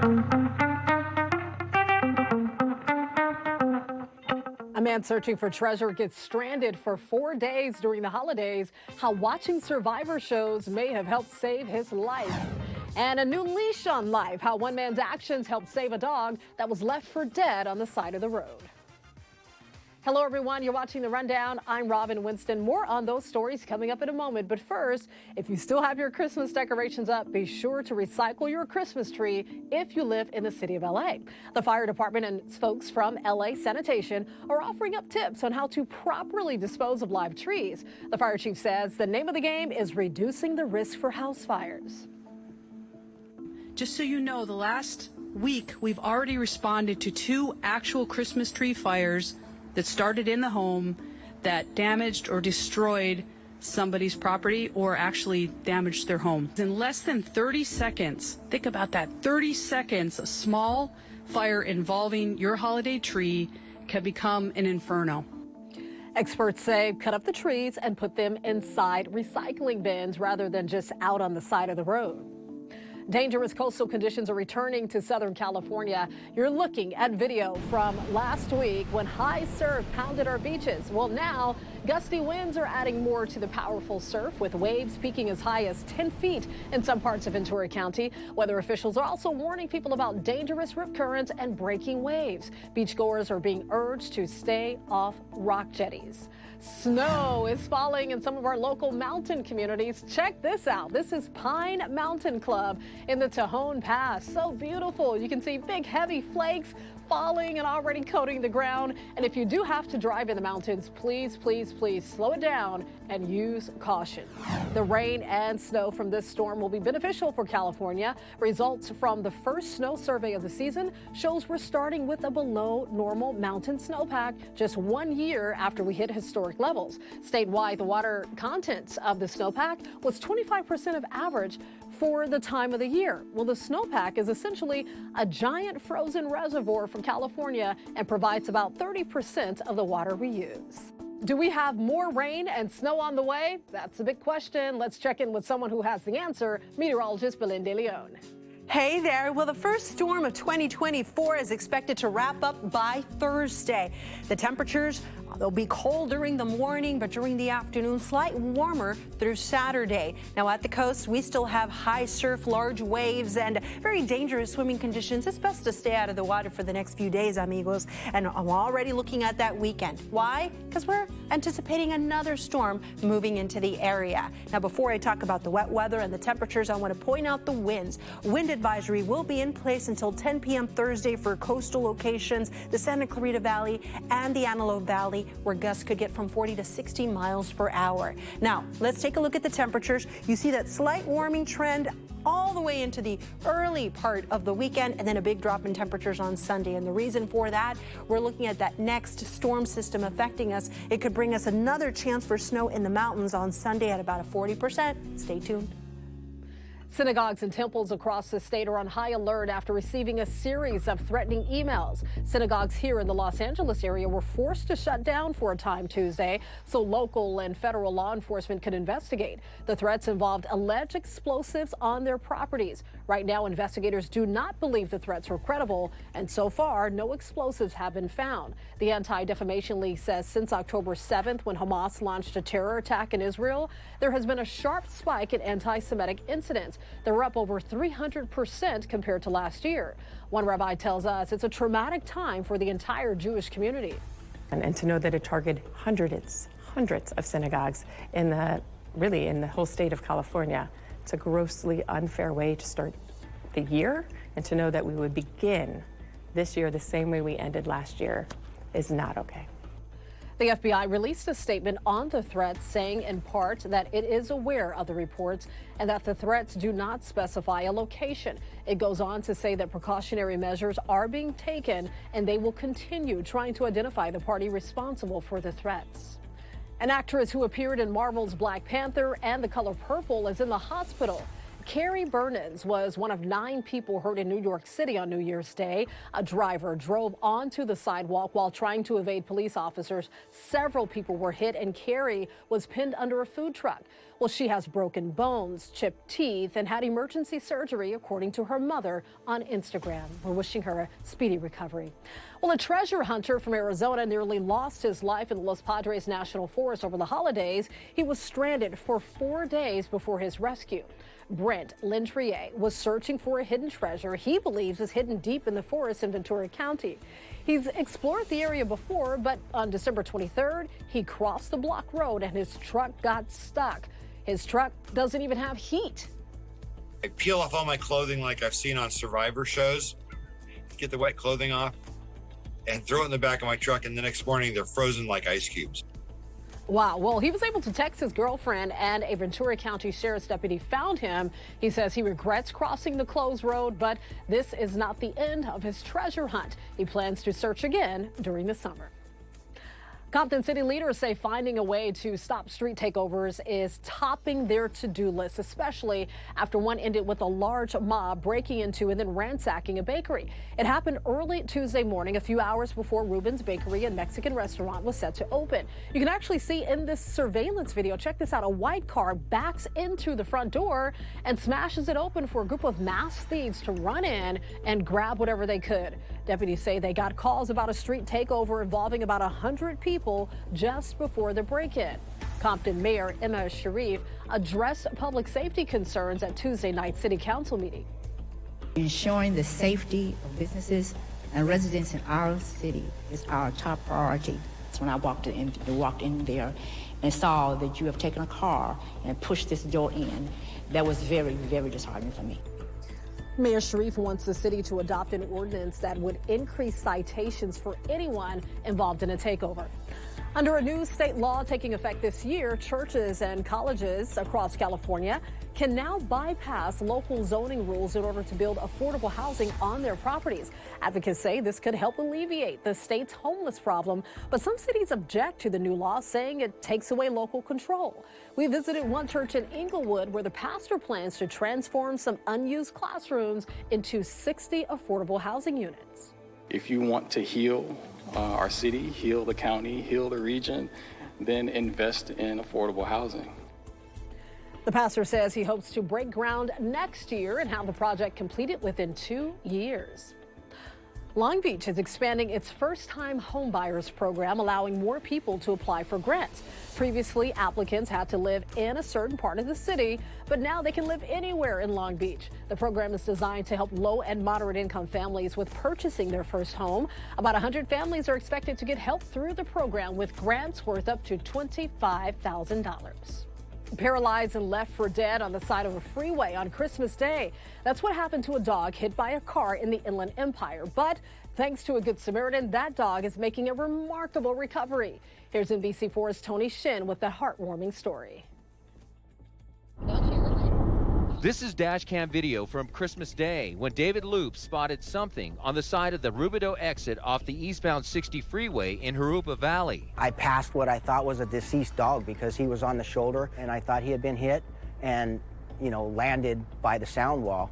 A man searching for treasure gets stranded for 4 days during the holidays. How watching Survivor shows may have helped save his life. And a new leash on life. How one man's actions helped save a dog that was left for dead on the side of the road. Hello, everyone. You're watching The Rundown. I'm Robin Winston. More on those stories coming up in a moment. But first, if you still have your Christmas decorations up, be sure to recycle your Christmas tree if you live in the city of LA. The fire department and folks from LA Sanitation are offering up tips on how to properly dispose of live trees. The fire chief says the name of the game is reducing the risk for house fires. Just so you know, the last week we've already responded to 2 actual Christmas tree fires that started in the home that damaged or destroyed somebody's property or actually damaged their home. In less than 30 seconds, think about that, 30 seconds, a small fire involving your holiday tree can become an inferno. Experts say cut up the trees and put them inside recycling bins rather than just out on the side of the road. Dangerous coastal conditions are returning to Southern California. You're looking at video from last week when high surf pounded our beaches. Well, now gusty winds are adding more to the powerful surf, with waves peaking as high as 10 feet in some parts of Ventura County. Weather officials are also warning people about dangerous rip currents and breaking waves. Beachgoers are being urged to stay off rock jetties. Snow is falling in some of our local mountain communities. Check this out. This is Pine Mountain Club in the Tejon Pass. So beautiful. You can see big, heavy flakes falling and already coating the ground. And if you do have to drive in the mountains, please, please, please slow it down and use caution. The rain and snow from this storm will be beneficial for California. Results from the first snow survey of the season shows we're starting with a below normal mountain snowpack just 1 year after we hit historic levels. Statewide, the water content of the snowpack was 25% of average for the time of the year. Well, the snowpack is essentially a giant frozen reservoir from California and provides about 30% of the water we use. Do we have more rain and snow on the way? That's a big question. Let's check in with someone who has the answer, meteorologist Belinda Leon. Hey there. Well, the first storm of 2024 is expected to wrap up by Thursday. The temperatures, they'll be cold during the morning, but during the afternoon, slight warmer through Saturday. Now, at the coast, we still have high surf, large waves, and very dangerous swimming conditions. It's best to stay out of the water for the next few days, amigos. And I'm already looking at that weekend. Why? Because we're anticipating another storm moving into the area. Now, before I talk about the wet weather and the temperatures, I want to point out the winds. Wind advisory will be in place until 10 p.m. Thursday for coastal locations, the Santa Clarita Valley and the Antelope Valley, where gusts could get from 40 to 60 miles per hour. Now, let's take a look at the temperatures. You see that slight warming trend all the way into the early part of the weekend, and then a big drop in temperatures on Sunday. And the reason for that, we're looking at that next storm system affecting us. It could bring us another chance for snow in the mountains on Sunday at about a 40%. Stay tuned. Synagogues and temples across the state are on high alert after receiving a series of threatening emails. Synagogues here in the Los Angeles area were forced to shut down for a time Tuesday so local and federal law enforcement could investigate. The threats involved alleged explosives on their properties. Right now, investigators do not believe the threats were credible, and so far, no explosives have been found. The Anti-Defamation League says since October 7th, when Hamas launched a terror attack in Israel, there has been a sharp spike in anti-Semitic incidents. They're up over 300% compared to last year. One rabbi tells us it's a traumatic time for the entire Jewish community. And to know that it targeted hundreds of synagogues in the whole state of California. It's a grossly unfair way to start the year, and to know that we would begin this year the same way we ended last year is not okay. The FBI released a statement on the threats, saying in part that it is aware of the reports and that the threats do not specify a location. It goes on to say that precautionary measures are being taken and they will continue trying to identify the party responsible for the threats. An actress who appeared in Marvel's Black Panther and The Color Purple is in the hospital. Carrie Burnens was one of 9 people hurt in New York City on New Year's Day. A driver drove onto the sidewalk while trying to evade police officers. Several people were hit, and Carrie was pinned under a food truck. Well, she has broken bones, chipped teeth, and had emergency surgery, according to her mother on Instagram. We're wishing her a speedy recovery. Well, a treasure hunter from Arizona nearly lost his life in the Los Padres National Forest over the holidays. He was stranded for 4 days before his rescue. Brent Lintrier was searching for a hidden treasure he believes is hidden deep in the forest in Ventura County. He's explored the area before, but on December 23rd, he crossed the block road and his truck got stuck. His truck doesn't even have heat. I peel off all my clothing like I've seen on Survivor shows, get the wet clothing off, and throw it in the back of my truck, and the next morning they're frozen like ice cubes. Wow. Well, he was able to text his girlfriend, and a Ventura County Sheriff's deputy found him. He says he regrets crossing the closed road, but this is not the end of his treasure hunt. He plans to search again during the summer. Compton city leaders say finding a way to stop street takeovers is topping their to-do list, especially after one ended with a large mob breaking into and then ransacking a bakery. It happened early Tuesday morning, a few hours before Ruben's Bakery and Mexican restaurant was set to open. You can actually see in this surveillance video, check this out, a white car backs into the front door and smashes it open for a group of masked thieves to run in and grab whatever they could. Deputies say they got calls about a street takeover involving about 100 people just before the break-in. Compton Mayor Emma Sharif addressed public safety concerns at Tuesday night city council meeting. Ensuring the safety of businesses and residents in our city is our top priority. That's when I walked in there and saw that you have taken a car and pushed this door in. That was very, very disheartening for me. Mayor Sharif wants the city to adopt an ordinance that would increase citations for anyone involved in a takeover. Under a new state law taking effect this year, churches and colleges across California can now bypass local zoning rules in order to build affordable housing on their properties. Advocates say this could help alleviate the state's homeless problem, but some cities object to the new law, saying it takes away local control. We visited one church in Inglewood where the pastor plans to transform some unused classrooms into 60 affordable housing units. If you want to heal our city, heal the county, heal the region, then invest in affordable housing. The pastor says he hopes to break ground next year and have the project completed within 2 years. Long Beach is expanding its first-time homebuyers program, allowing more people to apply for grants. Previously, applicants had to live in a certain part of the city, but now they can live anywhere in Long Beach. The program is designed to help low and moderate income families with purchasing their first home. About 100 families are expected to get help through the program with grants worth up to $25,000. Paralyzed and left for dead on the side of a freeway on Christmas Day. That's what happened to a dog hit by a car in the Inland Empire. But thanks to a good Samaritan, that dog is making a remarkable recovery. Here's NBC4's Tony Shin with the heartwarming story. This is dash cam video from Christmas Day when David Loop spotted something on the side of the Rubidoux exit off the eastbound 60 freeway in Jurupa Valley. I passed what I thought was a deceased dog because he was on the shoulder, and I thought he had been hit and, landed by the sound wall.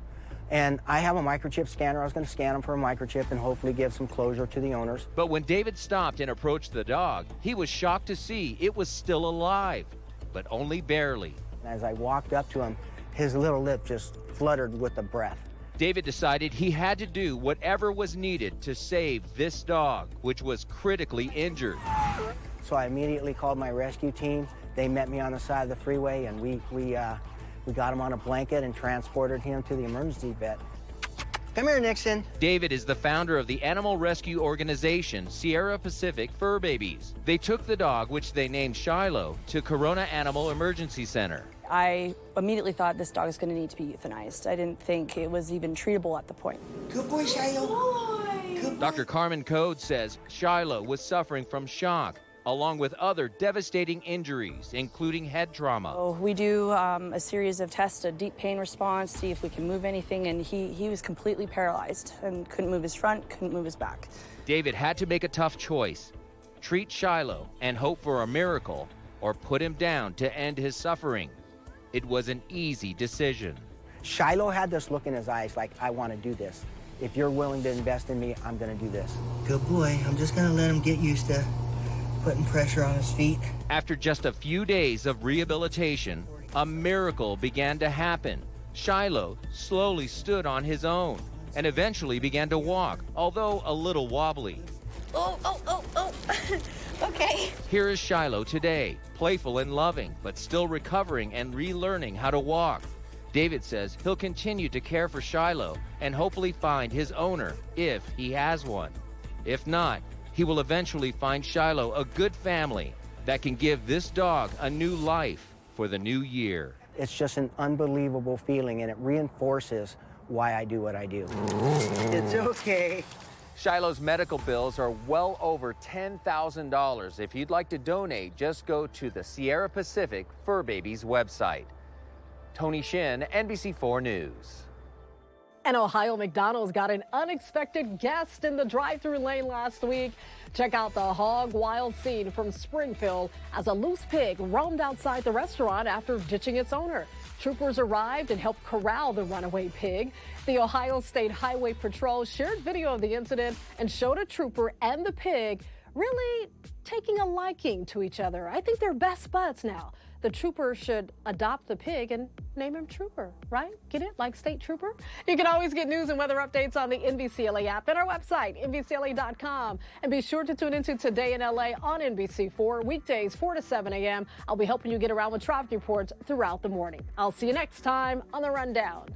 And I have a microchip scanner. I was going to scan him for a microchip and hopefully give some closure to the owners. But when David stopped and approached the dog, he was shocked to see it was still alive, but only barely. As I walked up to him, his little lip just fluttered with the breath. David decided he had to do whatever was needed to save this dog, which was critically injured. So I immediately called my rescue team. They met me on the side of the freeway, and we got him on a blanket and transported him to the emergency vet. Come here, Nixon. David is the founder of the animal rescue organization Sierra Pacific Fur Babies. They took the dog, which they named Shiloh, to Corona Animal Emergency Center. I immediately thought this dog is going to need to be euthanized. I didn't think it was even treatable at the point. Good boy, Shiloh. Good boy. Dr. Carmen Code says Shiloh was suffering from shock, along with other devastating injuries, including head trauma. So we do a series of tests, a deep pain response, see if we can move anything, and he was completely paralyzed and couldn't move his front, couldn't move his back. David had to make a tough choice: treat Shiloh and hope for a miracle, or put him down to end his suffering. It was an easy decision. Shiloh had this look in his eyes like, I want to do this. If you're willing to invest in me, I'm going to do this. Good boy. I'm just going to let him get used to putting pressure on his feet. After just a few days of rehabilitation, a miracle began to happen. Shiloh slowly stood on his own and eventually began to walk, although a little wobbly. Oh. Okay. Here is Shiloh today, playful and loving, but still recovering and relearning how to walk. David says he'll continue to care for Shiloh and hopefully find his owner if he has one. If not, he will eventually find Shiloh a good family that can give this dog a new life for the new year. It's just an unbelievable feeling, and it reinforces why I do what I do. It's okay. Shiloh's medical bills are well over $10,000. If you'd like to donate, just go to the Sierra Pacific Fur Babies website. Tony Shin, NBC4 News. An Ohio McDonald's got an unexpected guest in the drive-thru lane last week. Check out the hog wild scene from Springfield as a loose pig roamed outside the restaurant after ditching its owner. Troopers arrived and helped corral the runaway pig. The Ohio State Highway Patrol shared video of the incident and showed a trooper and the pig really taking a liking to each other. I think they're best buds now. The trooper should adopt the pig and name him Trooper, right? Get it? Like State Trooper? You can always get news and weather updates on the NBCLA app and our website, NBCLA.com. And be sure to tune into Today in LA on NBC4, weekdays 4 to 7 a.m. I'll be helping you get around with traffic reports throughout the morning. I'll see you next time on The Rundown.